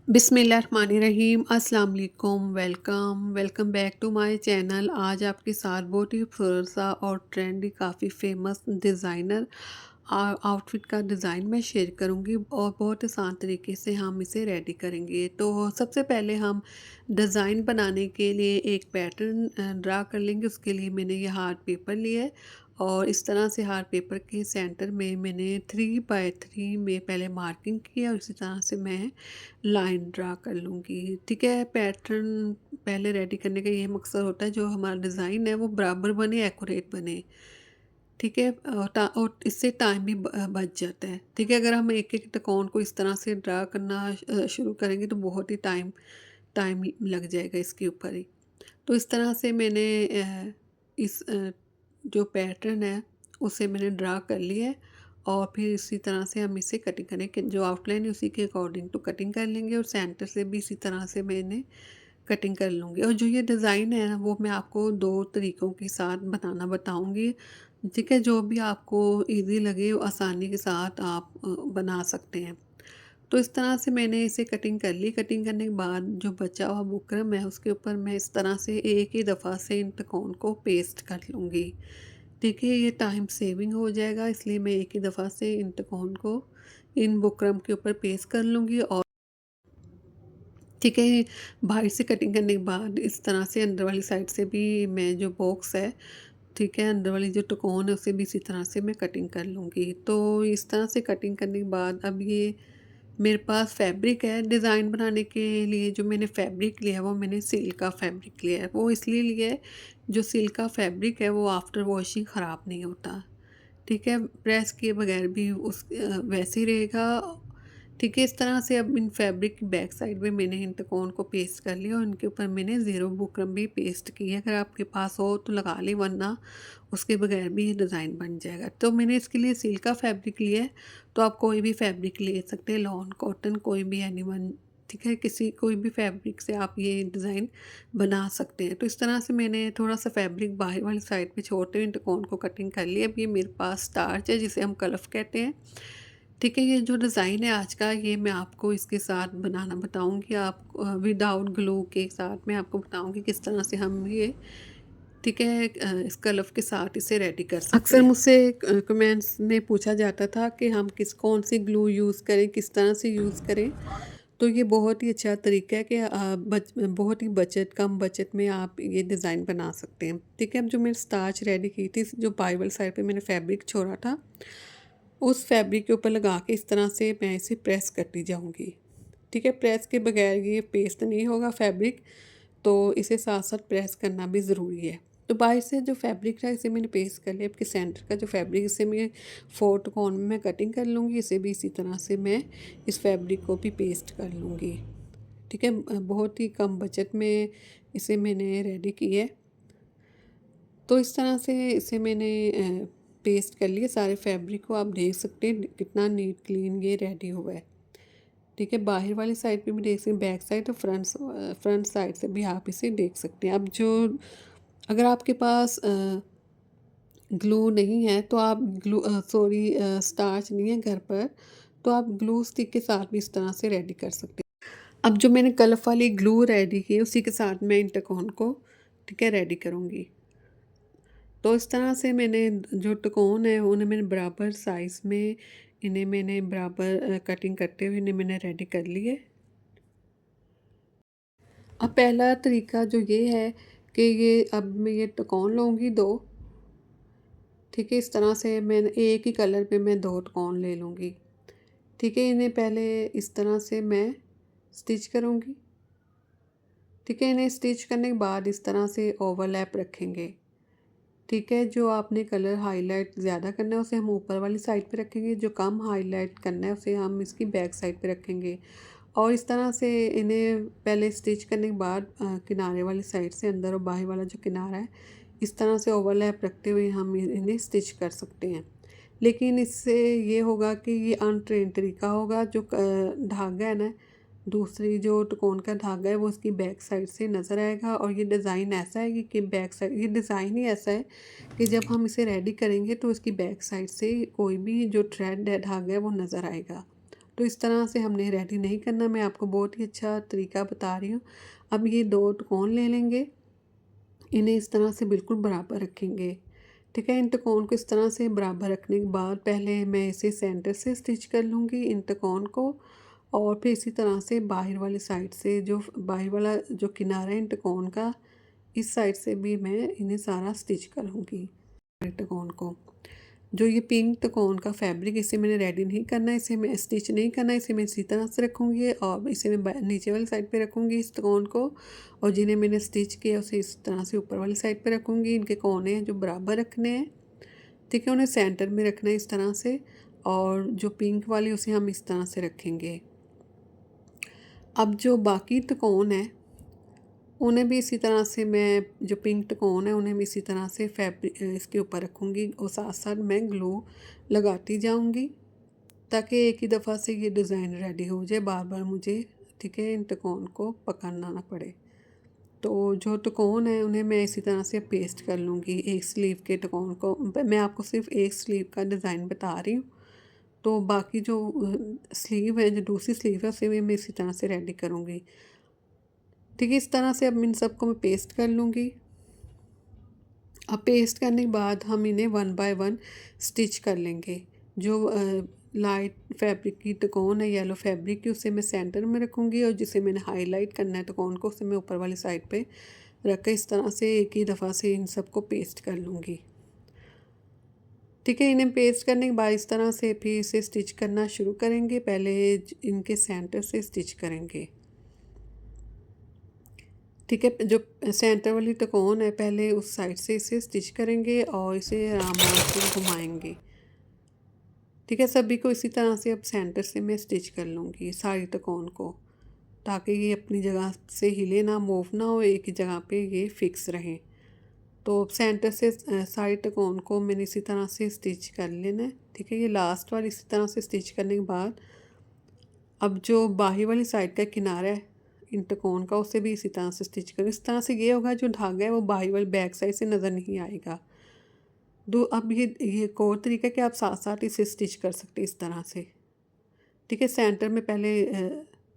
बिस्मिल्लाहिर्रहमानिर्रहीम अस्सलाम वालेकुम। Welcome back to my channel. आज आपके साथ बहुत ही खूबसूरत सा और ट्रेंडी काफ़ी फेमस डिज़ाइनर आउटफिट का डिज़ाइन मैं शेयर करूंगी और बहुत आसान तरीके से हम इसे रेडी करेंगे। तो सबसे पहले हम डिज़ाइन बनाने के लिए एक पैटर्न ड्रा कर लेंगे। उसके लिए मैंने ये हार्ड पेपर लिया है और इस तरह से हार्ड पेपर के सेंटर में मैंने 3 बाय 3 में पहले मार्किंग किया और इसी तरह से मैं लाइन ड्रा कर लूँगी। ठीक है, पैटर्न पहले रेडी करने का ये मकसद होता है जो हमारा डिज़ाइन है वो बराबर बने, एक्यूरेट बने। ठीक है, और इससे टाइम भी बच जाता है। ठीक है, अगर हम एक-एक त्रिकोण को इस तरह से ड्रा करना शुरू करेंगे तो बहुत ही टाइम टाइम लग जाएगा इसके ऊपर ही। तो इस तरह से मैंने इस जो पैटर्न है उसे मैंने ड्रा कर लिया है और फिर इसी तरह से हम इसे कटिंग करें कि जो आउटलाइन है उसी के अकॉर्डिंग तो कटिंग कर लेंगे और सेंटर से भी इसी तरह से मैंने कटिंग कर लूँगी। और जो ये डिज़ाइन है ना वो मैं आपको 2 तरीकों के साथ बनाना बताऊँगी। ठीक है, जो भी आपको ईज़ी लगे वो आसानी के साथ आप बना सकते हैं। तो इस तरह से मैंने इसे कटिंग कर ली। कटिंग करने के बाद जो बचा हुआ बुकरम है उसके ऊपर मैं इस तरह से एक ही दफ़ा से इन त्रिकोण को पेस्ट कर लूँगी। देखिए ये टाइम सेविंग हो जाएगा, इसलिए मैं एक ही दफ़ा से इन त्रिकोण को इन बुकरम के ऊपर पेस्ट कर लूँगी। और ठीक है, बाहर से कटिंग करने के बाद इस तरह से अंदर वाली साइड से भी मैं जो बॉक्स है, ठीक है, अंदर वाली जो त्रिकोण है उसे भी इसी तरह से मैं कटिंग कर लूँगी। तो इस तरह से कटिंग करने के बाद अब ये मेरे पास फैब्रिक है डिज़ाइन बनाने के लिए। जो मैंने फैब्रिक लिया है वो मैंने सिल्क का फैब्रिक लिया है। वो इसलिए लिया है, जो सिल्क का फैब्रिक है वो आफ्टर वॉशिंग ख़राब नहीं होता। ठीक है, प्रेस किए बगैर भी वैसे ही रहेगा। ठीक है, इस तरह से अब इन फैब्रिक की बैक साइड में मैंने इन त्रिकोण को पेस्ट कर लिया और इनके ऊपर मैंने ज़ीरो बुकरम भी पेस्ट की है। अगर आपके पास हो तो लगा लें, वरना उसके बगैर भी ये डिज़ाइन बन जाएगा। तो मैंने इसके लिए सिल्क का फैब्रिक लिया है, तो आप कोई भी फैब्रिक ले सकते हैं, लॉन, कॉटन, कोई भी एनीवन। ठीक है, किसी कोई भी फैब्रिक से आप ये डिज़ाइन बना सकते हैं। तो इस तरह से मैंने थोड़ा-सा फैब्रिक बाहर वाली साइड पे छोड़ते हुए त्रिकोण को कटिंग कर लिया। अब ये मेरे पास स्टार्च है जिसे हम कलफ कहते हैं। ठीक है, ये जो डिज़ाइन है आज का ये मैं आपको इसके साथ बनाना बताऊँगी। आप विदाउट ग्लू के साथ मैं आपको बताऊँगी किस तरह से हम ये, ठीक है, इस कलफ के साथ इसे रेडी कर सकते अक्सर हैं। मुझसे कमेंट्स में पूछा जाता था कि हम कौन सी ग्लू यूज़ करें, किस तरह से यूज़ करें। तो ये बहुत ही अच्छा तरीका है कि बहुत ही कम बजट में आप ये डिज़ाइन बना सकते हैं। ठीक है, अब जो मैंने स्टार्च रेडी की थी, जो बाइबल साइड पे मैंने फैब्रिक छोड़ा था, उस फैब्रिक के ऊपर लगा के इस तरह से मैं इसे प्रेस करती जाऊँगी। ठीक है, प्रेस के बगैर ये पेस्ट नहीं होगा फैब्रिक, तो इसे साथ-साथ प्रेस करना भी ज़रूरी है। तो बाहर से जो फैब्रिक था इसे मैंने पेस्ट कर लिया। आपके सेंटर का जो फैब्रिक इसे मैं 4 त्रिकोण में मैं कटिंग कर लूँगी। इसे भी इसी तरह से मैं इस फैब्रिक को भी पेस्ट कर लूँगी। ठीक है, बहुत ही कम बजट में इसे मैंने रेडी की है। तो इस तरह से इसे मैंने पेस्ट कर लिया सारे फैब्रिक को। आप देख सकते हैं कितना नीट क्लीन ये रेडी हुआ है। ठीक है, बाहर वाली साइड पे भी देख सकते हैं, बैक साइड और फ्रंट साइड से भी आप इसे देख सकते हैं। अब जो अगर आपके पास ग्लू नहीं है तो आप स्टार्च नहीं है घर पर, तो आप ग्लू स्टिक के साथ भी इस तरह से रेडी कर सकते हैं। अब जो मैंने कलफ वाली ग्लू रेडी की उसी के साथ मैं इन त्रिकोण को, ठीक है, रेडी करूँगी। तो इस तरह से मैंने जो त्रिकोण है उन्हें मैंने बराबर साइज़ में, इन्हें मैंने बराबर कटिंग करते हुए इन्हें मैंने रेडी कर लिए। अब पहला तरीका जो ये है कि ये अब मैं ये त्रिकोण लूँगी 2। ठीक है, इस तरह से मैंने एक ही कलर पे मैं 2 त्रिकोण ले लूँगी। ठीक है, इन्हें पहले इस तरह से मैं स्टिच करूँगी। ठीक है, इन्हें स्टिच करने के बाद इस तरह से ओवरलैप रखेंगे। ठीक है, जो आपने कलर हाईलाइट ज़्यादा करना है उसे हम ऊपर वाली साइड पे रखेंगे, जो कम हाईलाइट करना है उसे हम इसकी बैक साइड पे रखेंगे। और इस तरह से इन्हें पहले स्टिच करने के बाद किनारे वाली साइड से अंदर और बाहर वाला जो किनारा है इस तरह से ओवरलैप रखते हुए हम इन्हें स्टिच कर सकते हैं। लेकिन इससे ये होगा कि ये अनट्रेंड तरीका होगा। जो धागा है ना, दूसरी जो त्रिकोण का धागा है वो उसकी बैक साइड से नज़र आएगा। और ये डिज़ाइन ऐसा है कि बैक साइड, ये डिज़ाइन ही ऐसा है कि जब हम इसे रेडी करेंगे तो इसकी बैक साइड से कोई भी जो थ्रेड है, धागा है, वो नज़र आएगा। तो इस तरह से हमने रेडी नहीं करना, मैं आपको बहुत ही अच्छा तरीका बता रही हूँ। अब ये 2 त्रिकोण ले लेंगे, इन्हें इस तरह से बिल्कुल बराबर रखेंगे। ठीक है, इन त्रिकोण को इस तरह से बराबर रखने के बाद पहले मैं इसे सेंटर से स्टिच कर लूँगी इन त्रिकोण को, और फिर इसी तरह से बाहर वाली साइड से जो बाहर वाला जो किनारा है इन त्रिकोण का, इस साइड से भी मैं इन्हें सारा स्टिच करूँगी त्रिकोण को। जो ये पिंक त्रिकोण का फैब्रिक, इसे मैंने रेडी नहीं करना है, इसे मैं स्टिच नहीं करना है, इसे मैं इसी तरह से रखूँगी और इसे मैं नीचे वाली साइड पे रखूँगी इस त्रिकोण को, और जिन्हें मैंने स्टिच किया उसे इस तरह से ऊपर वाली साइड पे रखूँगी। इनके कोने हैं जो बराबर रखने हैं, ठीक है, उन्हें सेंटर में रखना है इस तरह से, और जो पिंक वाली उसे हम इस तरह से रखेंगे। अब जो बाकी त्रिकोण है उन्हें भी इसी तरह से, मैं जो पिंक त्रिकोण है उन्हें भी इसी तरह से फैब्रिक इसके ऊपर रखूँगी, और साथ साथ मैं ग्लू लगाती जाऊँगी ताकि एक ही दफ़ा से ये डिज़ाइन रेडी हो जाए, बार बार मुझे, ठीक है, इन त्रिकोण को पकड़ना ना पड़े। तो जो त्रिकोण है उन्हें मैं इसी तरह से पेस्ट कर लूँगी एक स्लीव के त्रिकोण को। मैं आपको सिर्फ एक स्लीव का डिज़ाइन बता रही हूँ, तो बाकी जो स्लीव है, जो दूसरी स्लीव है उसे भी मैं इसी तरह से रेडी करूँगी। ठीक है, इस तरह से अब इन सबको मैं पेस्ट कर लूँगी। अब पेस्ट करने के बाद हम इन्हें 1 बाय 1 स्टिच कर लेंगे। जो लाइट फैब्रिक की त्रिकोण है येलो फैब्रिक की, उसे मैं सेंटर में रखूँगी, और जिसे मैंने हाईलाइट करना है त्रिकोण को, उसे मैं ऊपर वाली साइड पे रख के इस तरह से एक ही दफ़ा से इन सबको पेस्ट कर लूँगी। ठीक है, इन्हें पेस्ट करने के बाद इस तरह से फिर इसे स्टिच करना शुरू करेंगे। पहले इनके सेंटर से स्टिच करेंगे। ठीक है, जो सेंटर वाली त्रिकोण है पहले उस साइड से इसे स्टिच करेंगे और इसे आराम से घुमाएंगे। ठीक है, सभी को इसी तरह से अब सेंटर से मैं स्टिच कर लूँगी सारी त्रिकोण को, ताकि ये अपनी जगह से हिले ना, मूव ना हो, एक ही जगह पे ये फिक्स रहें। तो सेंटर से सारी त्रिकोण को मैंने इसी तरह से स्टिच कर लेना है। ठीक है, ये लास्ट वाली इसी तरह से स्टिच करने के बाद अब जो बाहरी वाली साइड का किनारा है इन त्रिकोण का, उसे भी इसी तरह से स्टिच करें। इस तरह से ये होगा जो धागा है वो बाहरी वाली बैक साइड से नज़र नहीं आएगा। अब ये एक और तरीका है कि आप साथ साथ इसे स्टिच कर सकते हैं इस तरह से। ठीक है, सेंटर में पहले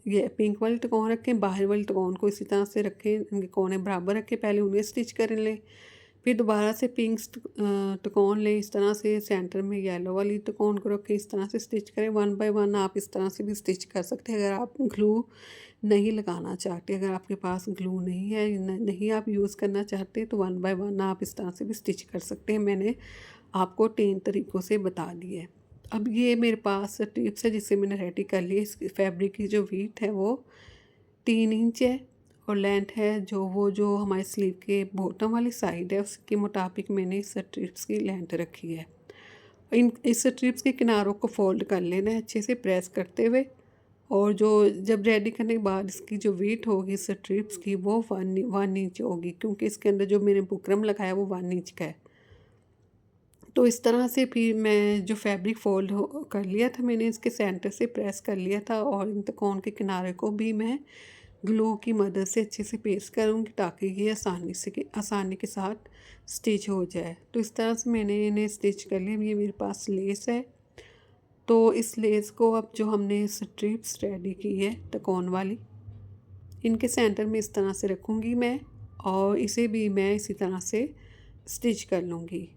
ये पिंक वाली त्रिकोण रखें, बाहर वाली त्रिकोण को इसी तरह से रखें, इनके कोने बराबर रखें, पहले उन्हें स्टिच कर लें, फिर दोबारा से पिंक त्रिकोण लें, इस तरह से सेंटर में येलो वाली त्रिकोण को रखें, इस तरह से स्टिच करें। 1 बाय 1 आप इस तरह से भी स्टिच कर सकते हैं। अगर आप ग्लू नहीं लगाना चाहते, अगर आपके पास ग्लू नहीं है, नहीं आप यूज़ करना चाहते, तो 1 बाय 1 आप इस तरह से भी स्टिच कर सकते हैं। मैंने आपको 3 तरीक़ों से बता दिए। अब ये मेरे पास टिप्स है जिसे मैंने रेडी कर ली। इस फैब्रिक की जो विड्थ है वो 3 इंच है, और लेंथ है जो हमारे स्लीव के बॉटम वाली साइड है उसके मुताबिक मैंने इस स्ट्रिप्स की लेंथ रखी है। इन इस स्ट्रिप्स के किनारों को फोल्ड कर लेना है अच्छे से प्रेस करते हुए, और जो जब रेडी करने के बाद इसकी जो विड्थ होगी इस स्ट्रिप्स की वो 1 इंच होगी, क्योंकि इसके अंदर जो मैंने बुकरम लगाया वो 1 इंच का है। तो इस तरह से फिर मैं जो फैब्रिक फोल्ड कर लिया था मैंने, इसके सेंटर से प्रेस कर लिया था, और इन त्रिकोण के किनारे को भी मैं ग्लू की मदद से अच्छे से पेस्ट करूँगी ताकि ये आसानी के साथ स्टिच हो जाए। तो इस तरह से मैंने इन्हें स्टिच कर लिया। ये मेरे पास लेस है, तो इस लेस को अब जो हमने स्ट्रिप्स रेडी की है त्रिकोण वाली, इनके सेंटर में इस तरह से रखूँगी मैं, और इसे भी मैं इसी तरह से स्टिच कर लूँगी।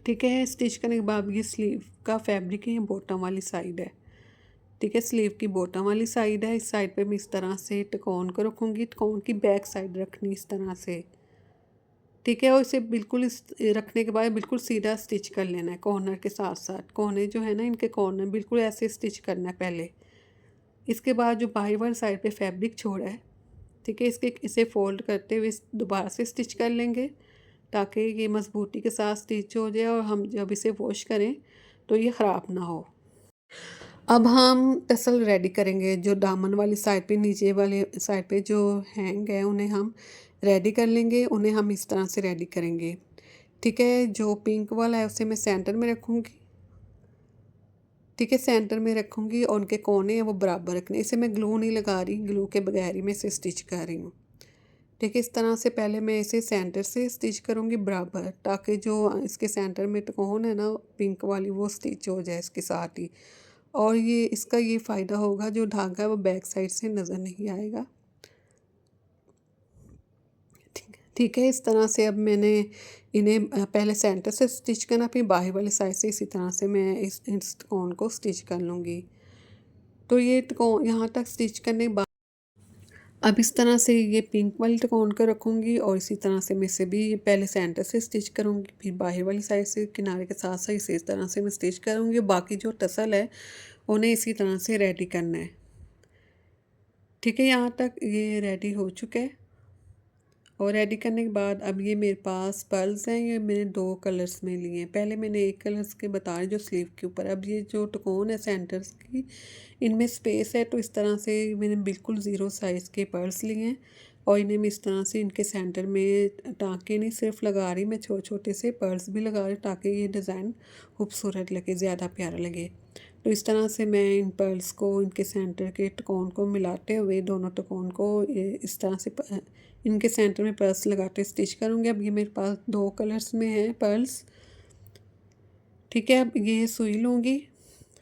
ठीक है, स्टिच करने के बाद ये स्लीव का फैब्रिक है, ये बॉटम वाली साइड है। ठीक है, स्लीव की बॉटम वाली साइड है, इस साइड पे मैं इस तरह से त्रिकोण को रखूँगी, त्रिकोण की बैक साइड रखनी इस तरह से। ठीक है, और इसे बिल्कुल इस रखने के बाद बिल्कुल सीधा स्टिच कर लेना है कॉर्नर के साथ साथ। कोने जो है ना इनके कॉर्नर बिल्कुल ऐसे स्टिच करना है पहले। इसके बाद जो बाहर वाली साइड पे फैब्रिक छोड़ा है, ठीक है, इसे फोल्ड करते हुए दोबारा से स्टिच कर लेंगे ताकि ये मजबूती के साथ स्टिच हो जाए, और हम जब इसे वॉश करें तो ये ख़राब ना हो। अब हम टसल रेडी करेंगे। जो दामन वाली साइड पे, नीचे वाले साइड पे जो हैंग है उन्हें हम रेडी कर लेंगे, उन्हें हम इस तरह से रेडी करेंगे। ठीक है, जो पिंक वाला है उसे मैं सेंटर में रखूँगी। ठीक है, सेंटर में रखूँगी, और उनके कोने हैं वो बराबर रखने। इसे मैं ग्लू नहीं लगा रही, ग्लू के बगैर ही मैं इसे स्टिच कर रही हूँ। ठीक है, इस तरह से पहले मैं इसे सेंटर से स्टिच करूँगी बराबर, ताकि जो इसके सेंटर में त्रिकोण है ना पिंक वाली वो स्टिच हो जाए इसके साथ ही, और ये इसका ये फ़ायदा होगा, जो धागा है वो बैक साइड से नज़र नहीं आएगा। ठीक है, इस तरह से अब मैंने इन्हें पहले सेंटर से स्टिच करना, फिर बाहर वाली साइड से इसी तरह से मैं इस कोन को स्टिच कर लूँगी। तो ये त्रिकोण यहाँ तक स्टिच करने के बाद अब इस तरह से ये पिंक वाली त्रिकोण को रखूँगी और इसी तरह से मैं इसे भी पहले सेंटर से स्टिच करूँगी, फिर बाहर वाली साइड से किनारे के साथ साथ इसे इस तरह से मैं स्टिच करूँगी। बाकी जो टसल है उन्हें इसी तरह से रेडी करना है। ठीक है, यहाँ तक ये रेडी हो चुका है। और रेडी करने के बाद अब ये मेरे पास पर्ल्स हैं, ये मैंने 2 कलर्स में लिए हैं। पहले मैंने एक कलर्स के बता रही जो स्लीव के ऊपर। अब ये जो त्रिकोण है सेंटर्स की, इनमें स्पेस है, तो इस तरह से मैंने बिल्कुल ज़ीरो साइज़ के पर्ल्स लिए हैं और इन्हें मैं इस तरह से इनके सेंटर में टाँके नहीं सिर्फ लगा रही, मैं छोटे छोटे से पर्ल्स भी लगा रही ताकि ये डिज़ाइन खूबसूरत लगे, ज़्यादा प्यारा लगे। तो इस तरह से मैं इन पर्ल्स को इनके सेंटर के त्रिकोण को मिलाते हुए दोनों त्रिकोण को इस तरह से इनके सेंटर में पर्ल्स लगाते स्टिच करूँगी। अब ये मेरे पास 2 कलर्स में हैं पर्ल्स। ठीक है, अब ये सुई लूँगी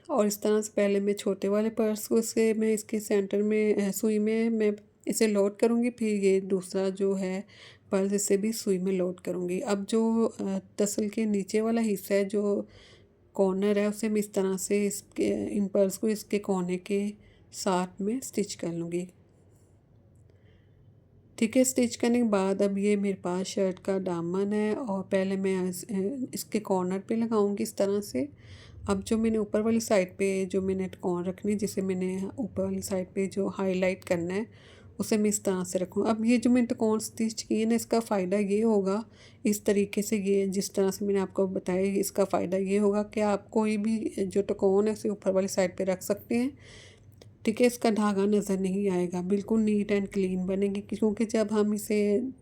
और इस तरह से पहले मैं छोटे वाले पर्स को इसके मैं इसके सेंटर में सुई में मैं इसे लोड करूँगी, फिर ये दूसरा जो है पर्स इसे भी सुई में लोड करूँगी। अब जो तसल के नीचे वाला हिस्सा है, जो कॉर्नर है, उसे मैं इस तरह से इसके इन पर्स को इसके कोने के साथ में स्टिच कर लूँगी। ठीक है, स्टिच करने के बाद अब ये मेरे पास शर्ट का दामन है और पहले मैं इसके कॉर्नर पे लगाऊंगी इस तरह से। अब जो मैंने ऊपर वाली साइड पे जो मैंने कॉर्नर रखनी, जिसे मैंने ऊपर वाली साइड पे जो हाईलाइट करना है, उसे मैं इस तरह से रखूँ। अब ये जो मैंने त्रिकोण स्टिच किए ना, इसका फ़ायदा ये होगा, इस तरीके से ये जिस तरह से मैंने आपको बताया, इसका फ़ायदा ये होगा कि आप कोई भी जो त्रिकोण है उसे ऊपर वाली साइड पे रख सकते हैं। ठीक है, इसका धागा नज़र नहीं आएगा, बिल्कुल नीट एंड क्लीन बनेगी, क्योंकि जब हम इसे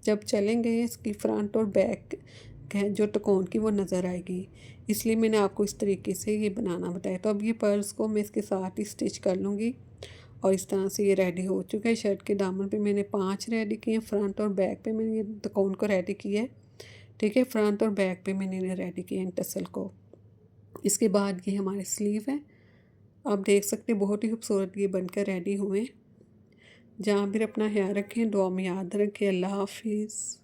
जब चलेंगे इसकी फ्रंट और बैक है जो त्रिकोण की वो नज़र आएगी। इसलिए मैंने आपको इस तरीके से ये बनाना बताया। तो अब ये पर्ल्स को मैं इसके साथ ही स्टिच कर लूँगी और इस तरह से ये रेडी हो चुका है। शर्ट के दामन पे मैंने 5 रेडी किए हैं, फ्रंट और बैक पे मैंने ये त्रिकोण को रेडी किया है। ठीक है, फ्रंट और बैक पे मैंने इन्हें रेडी किया है टसल को। इसके बाद ये हमारे स्लीव है, आप देख सकते हैं बहुत ही खूबसूरत ये बनकर रेडी हुए। जहाँ भी अपना ख्याल रखें, दुआ में याद रखें। अल्लाह हाफिज़।